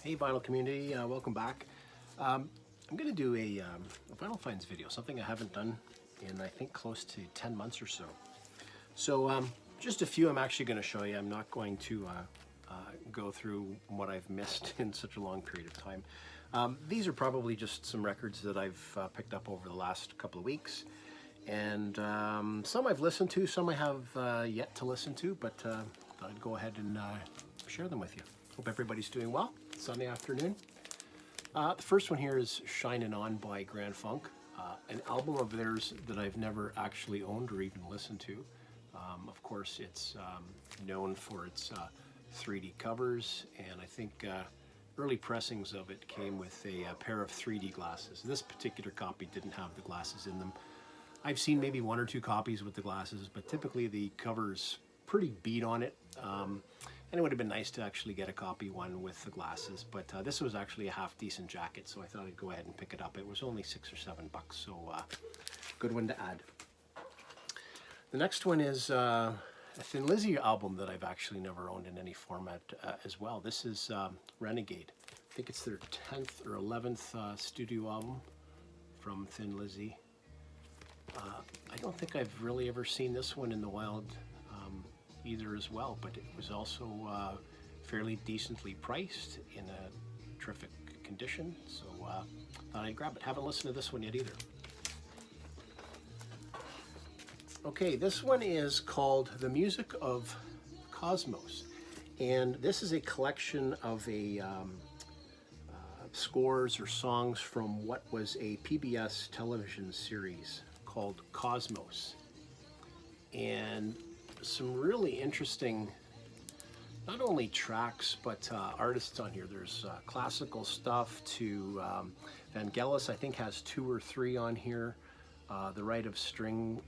Hey vinyl community, welcome back. I'm going to do a vinyl finds video, something I haven't done in I think close to 10 months or so. So just a few I'm actually going to show you. I'm not going to go through what I've missed in such a long period of time. These are probably just some records that I've picked up over the last couple of weeks. And some I've listened to, some I have yet to listen to, but I'd go ahead and share them with you. Hope everybody's doing well. Sunday afternoon. The first one here is Shining On by Grand Funk, an album of theirs that I've never actually owned or even listened to. Of course, it's known for its 3D covers, and I think early pressings of it came with a pair of 3D glasses. This particular copy didn't have the glasses in them. I've seen maybe one or two copies with the glasses, but typically the cover's pretty beat on it. And it would have been nice to actually get a copy one with the glasses, but this was actually a half decent jacket, so I thought I'd go ahead and pick it up. It was only $6 or $7, so good one to add. The next one is a Thin Lizzy album that I've actually never owned in any format as well. This is Renegade. I think it's their 10th or 11th studio album from Thin Lizzy. I don't think I've really ever seen this one in the wild either as well, but it was also fairly decently priced in a terrific condition, so thought I'd grab it. Haven't listened to this one yet either. Okay, this one is called The Music of Cosmos, and this is a collection of scores or songs from what was a PBS television series called Cosmos, and some really interesting, not only tracks, but artists on here. There's classical stuff to Vangelis, I think, has 2 or 3 on here. The Rite of Spring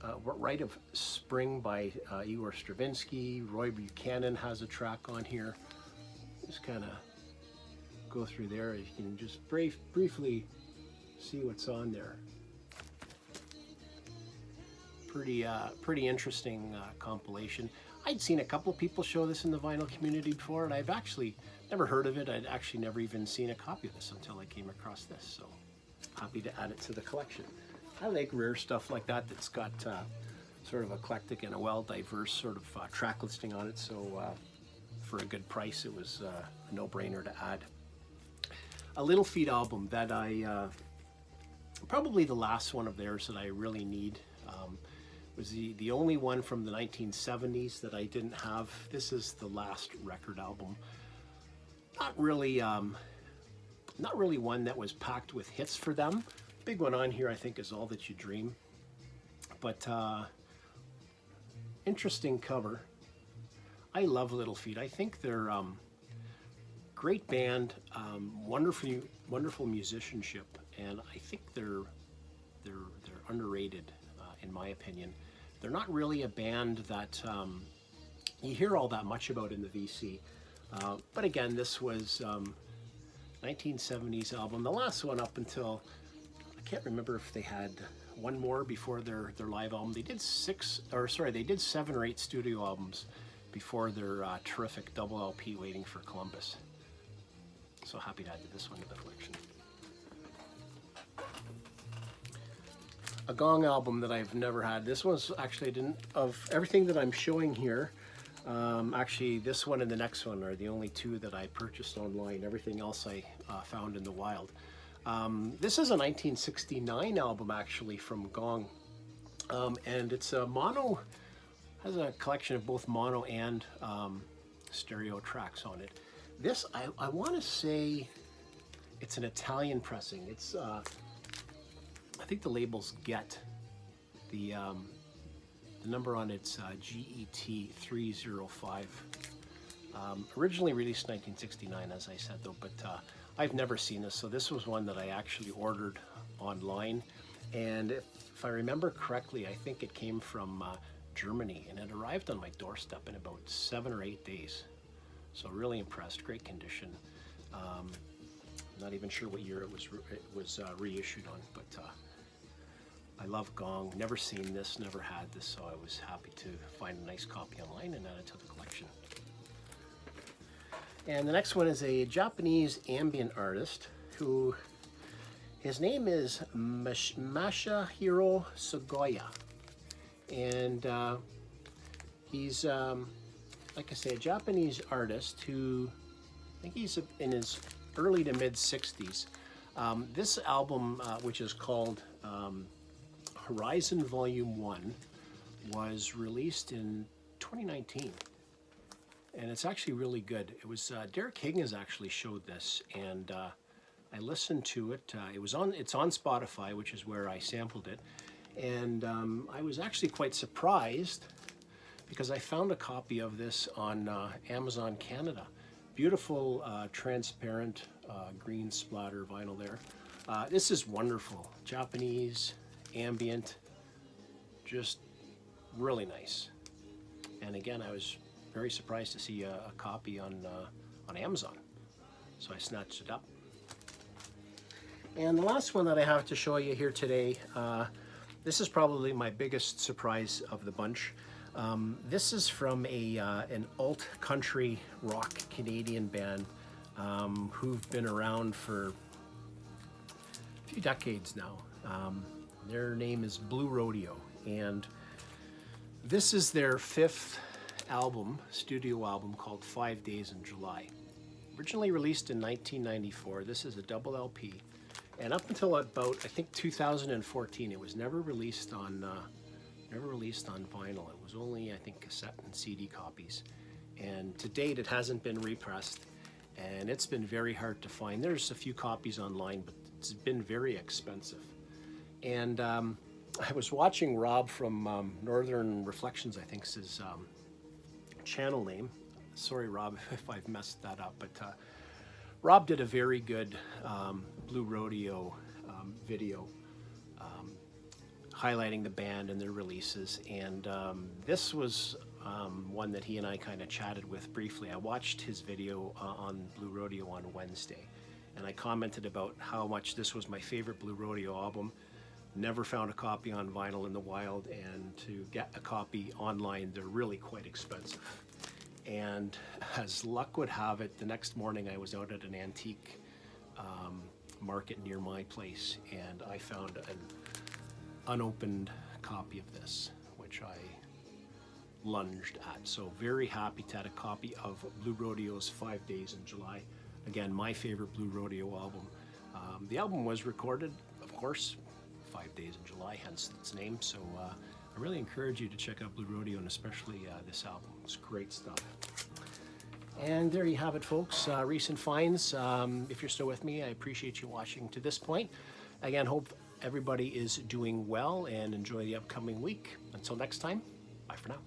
by Igor Stravinsky. Roy Buchanan has a track on here. Just kind of go through there. You can just briefly see what's on there. Pretty interesting compilation. I'd seen a couple of people show this in the vinyl community before, and I've actually never heard of it. I'd actually never even seen a copy of this until I came across this, so happy to add it to the collection. I like rare stuff like that that's got sort of eclectic and a well-diverse sort of track listing on it, so for a good price it was a no-brainer to add. A Little Feat album that I, probably the last one of theirs that I really need. Was the only one from the 1970s that I didn't have. This is the last record album. Not really one that was packed with hits for them. Big one on here I think is All That You Dream. But interesting cover. I love Little Feat. I think they're great band, wonderful musicianship, and I think they're underrated in my opinion. They're not really a band that you hear all that much about in the VC. But again, this was 1970s album. The last one up until, I can't remember if they had one more before their live album. They did 7 or 8 studio albums before their terrific double LP Waiting for Columbus. So happy to add this one to the collection. A Gong album that I've never had. This one's actually, of everything that I'm showing here, actually this one and the next one are the only 2 that I purchased online. Everything else I found in the wild. This is a 1969 album actually from Gong, and it's a mono, has a collection of both mono and stereo tracks on it. This, I want to say it's an Italian pressing. It's I think the label's Get. The number on it's GET 305. Originally released 1969, as I said though, but I've never seen this, so this was one that I actually ordered online, and if I remember correctly, I think it came from Germany, and it arrived on my doorstep in about 7 or 8 days. So really impressed, great condition. Not even sure what year it was reissued on, but I love Gong. Never seen this, never had this, so I was happy to find a nice copy online and add it to the collection. And the next one is a Japanese ambient artist who, his name is Masahiro Suzuki. And he's, like I say, a Japanese artist who, I think he's in his early to mid 60s. This album, which is called Horizon Volume 1, was released in 2019. And it's actually really good. It was Derek Higgins actually showed this, and I listened to it. It's on Spotify, which is where I sampled it, and I was actually quite surprised because I found a copy of this on Amazon Canada. Beautiful transparent green splatter vinyl there. This is wonderful. Japanese ambient, just really nice. And again, I was very surprised to see a copy on Amazon, so I snatched it up. And the last one that I have to show you here today, this is probably my biggest surprise of the bunch. This is from an alt country rock Canadian band who've been around for a few decades now. Their name is Blue Rodeo, and this is their 5th album, studio album, called 5 Days in July. Originally released in 1994, this is a double LP, and up until about, I think, 2014, it was never released on vinyl. It was only, I think, cassette and CD copies, and to date it hasn't been repressed, and it's been very hard to find. There's a few copies online, but it's been very expensive. And I was watching Rob from Northern Reflections, I think is his channel name. Sorry, Rob, if I've messed that up, but Rob did a very good Blue Rodeo video highlighting the band and their releases, and this was one that he and I kind of chatted with briefly. I watched his video on Blue Rodeo on Wednesday, and I commented about how much this was my favorite Blue Rodeo album. Never found a copy on vinyl in the wild, and to get a copy online, they're really quite expensive. And as luck would have it, the next morning I was out at an antique market near my place, and I found an unopened copy of this, which I lunged at. So very happy to have a copy of Blue Rodeo's 5 Days in July. Again, my favorite Blue Rodeo album. The album was recorded, of course, 5 Days in July, hence its name. So I really encourage you to check out Blue Rodeo, and especially this album. It's great stuff. And there you have it, folks. Recent finds. If you're still with me, I appreciate you watching to this point. Again, hope everybody is doing well and enjoy the upcoming week. Until next time, bye for now.